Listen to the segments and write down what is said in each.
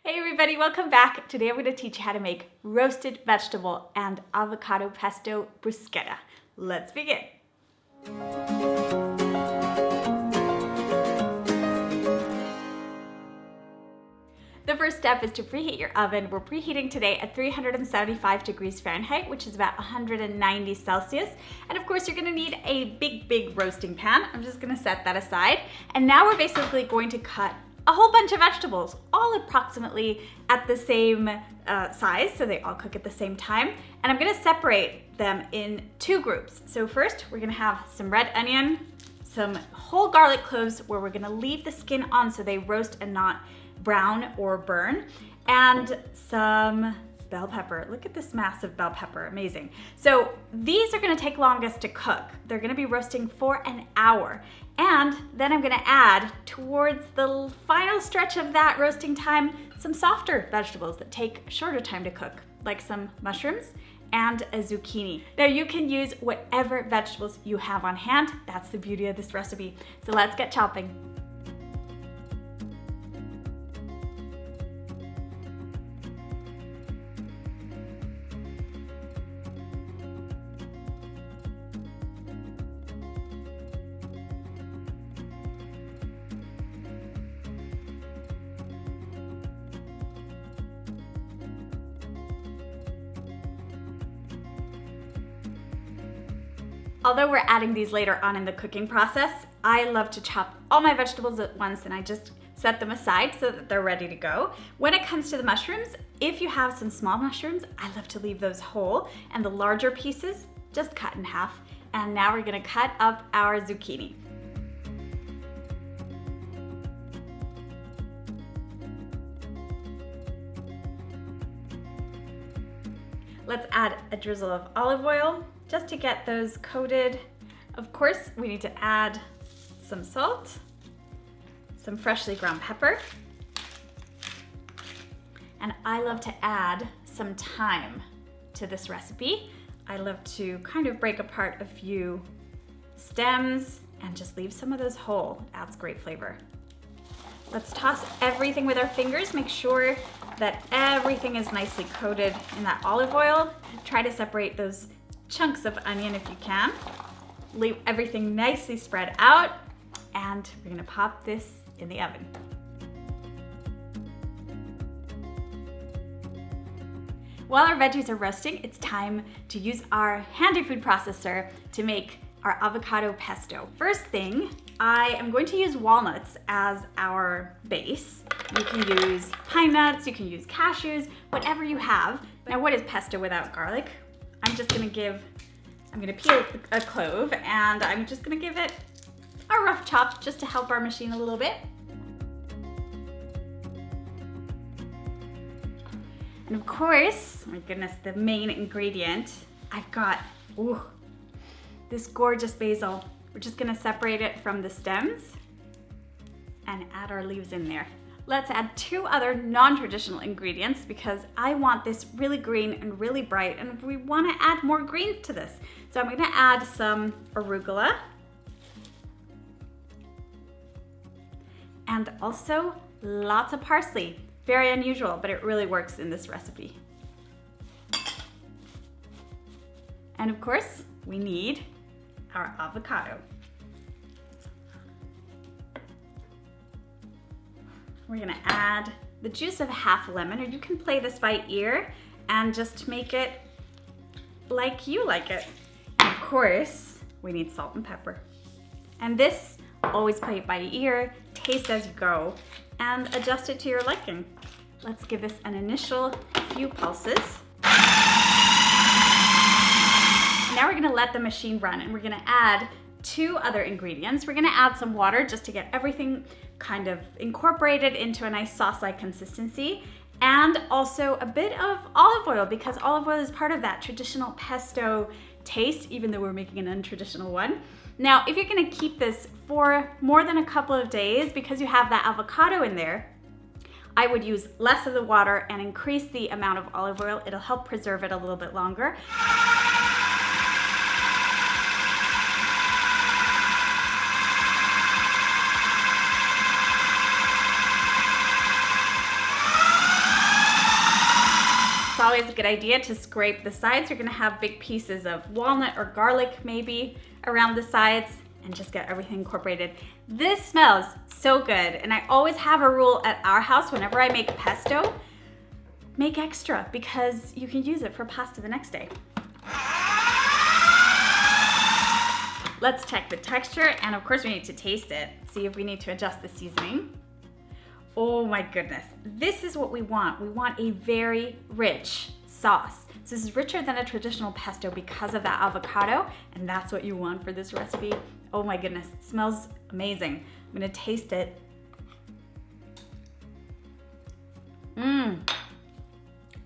Hey everybody, welcome back. Today I'm going to teach you how to make roasted vegetable and avocado pesto bruschetta. Let's begin. The first step is to preheat your oven. We're preheating today at 375 degrees Fahrenheit, which is about 190 Celsius. And of course, you're gonna need a big roasting pan. I'm just gonna set that aside. And now we're basically going to cut a whole bunch of vegetables, all approximately at the same size, so they all cook at the same time. And I'm gonna separate them in two groups. So first, we're gonna have some red onion, some whole garlic cloves where we're gonna leave the skin on so they roast and not brown or burn, and some bell pepper. Look at this massive bell pepper, amazing. So these are gonna take longest to cook. They're gonna be roasting for an hour. And then I'm gonna add, towards the final stretch of that roasting time, some softer vegetables that take a shorter time to cook, like some mushrooms and a zucchini. Now you can use whatever vegetables you have on hand. That's the beauty of this recipe. So let's get chopping. Although we're adding these later on in the cooking process, I love to chop all my vegetables at once and I just set them aside so that they're ready to go. When it comes to the mushrooms, if you have some small mushrooms, I love to leave those whole, and the larger pieces just cut in half. And now we're gonna cut up our zucchini. Let's add a drizzle of olive oil just to get those coated. Of course, we need to add some salt, some freshly ground pepper, and I love to add some thyme to this recipe. I love to kind of break apart a few stems and just leave some of those whole. Adds great flavor. Let's toss everything with our fingers. Make sure that everything is nicely coated in that olive oil. Try to separate those chunks of onion if you can. Leave everything nicely spread out, and we're gonna pop this in the oven. While our veggies are roasting, it's time to use our handy food processor to make our avocado pesto. First thing, I am going to use walnuts as our base. You can use pine nuts, you can use cashews, whatever you have. Now, what is pesto without garlic? I'm gonna peel a clove and I'm just gonna give it a rough chop just to help our machine a little bit. And of course, my goodness, the main ingredient, I've got this gorgeous basil. We're just gonna separate it from the stems and add our leaves in there. Let's add two other non-traditional ingredients because I want this really green and really bright, and we wanna add more green to this. So I'm gonna add some arugula and also lots of parsley. Very unusual, but it really works in this recipe. And of course, we need our avocado. We're gonna add the juice of half a lemon, or you can play this by ear and just make it like you like it. And of course, we need salt and pepper. And this, always play it by ear, taste as you go, and adjust it to your liking. Let's give this an initial few pulses. Now we're gonna let the machine run, and we're gonna add two other ingredients. We're gonna add some water just to get everything kind of incorporated into a nice sauce-like consistency, and also a bit of olive oil because olive oil is part of that traditional pesto taste, even though we're making an untraditional one. Now, if you're gonna keep this for more than a couple of days because you have that avocado in there, I would use less of the water and increase the amount of olive oil. It'll help preserve it a little bit longer. It's always a good idea to scrape the sides. You're gonna have big pieces of walnut or garlic maybe around the sides and just get everything incorporated. This smells so good, and I always have a rule at our house whenever I make pesto, make extra because you can use it for pasta the next day. Let's check the texture, and of course we need to taste it, see if we need to adjust the seasoning. Oh my goodness, this is what we want. We want a very rich sauce. So this is richer than a traditional pesto because of that avocado, and that's what you want for this recipe. Oh my goodness, it smells amazing. I'm gonna taste it.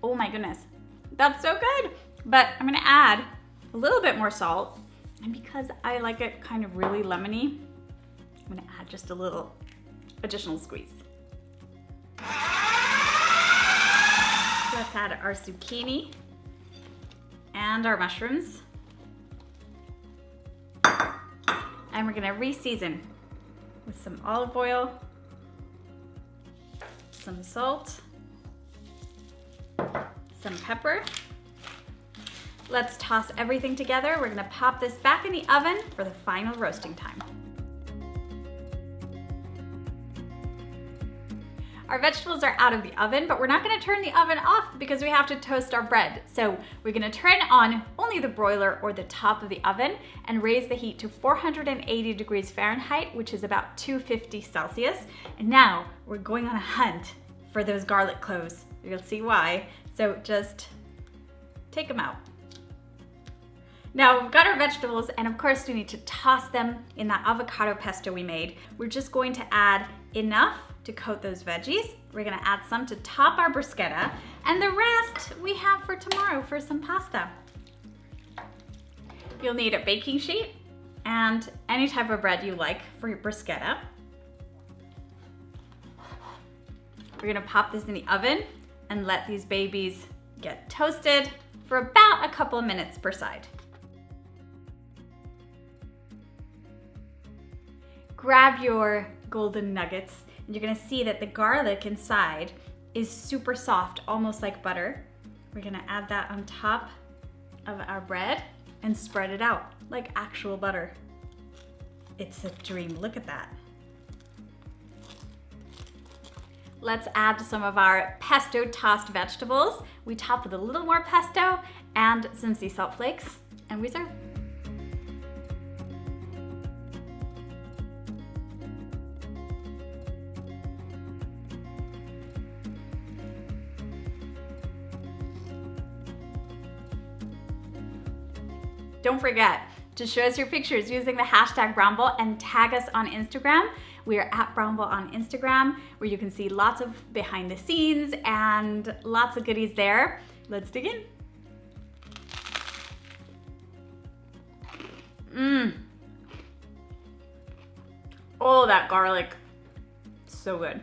Oh my goodness, that's so good. But I'm gonna add a little bit more salt, and because I like it kind of really lemony, I'm gonna add just a little additional squeeze. Let's add our zucchini and our mushrooms. And we're gonna re-season with some olive oil, some salt, some pepper. Let's toss everything together. We're gonna pop this back in the oven for the final roasting time. Our vegetables are out of the oven, but we're not gonna turn the oven off because we have to toast our bread. So we're gonna turn on only the broiler or the top of the oven and raise the heat to 480 degrees Fahrenheit, which is about 250 Celsius. And now we're going on a hunt for those garlic cloves. You'll see why. So just take them out. Now we've got our vegetables, and of course we need to toss them in that avocado pesto we made. We're just going to add enough to coat those veggies. We're gonna add some to top our bruschetta, and the rest we have for tomorrow for some pasta. You'll need a baking sheet and any type of bread you like for your bruschetta. We're gonna pop this in the oven and let these babies get toasted for about a couple of minutes per side. Grab your golden nuggets, and you're gonna see that the garlic inside is super soft, almost like butter. We're gonna add that on top of our bread and spread it out like actual butter. It's a dream, look at that. Let's add some of our pesto tossed vegetables. We top with a little more pesto and some sea salt flakes, and we serve. Don't forget to show us your pictures using the hashtag Brownble and tag us on Instagram. We are at Brownble on Instagram, where you can see lots of behind the scenes and lots of goodies there. Let's dig in. Oh, that garlic, so good.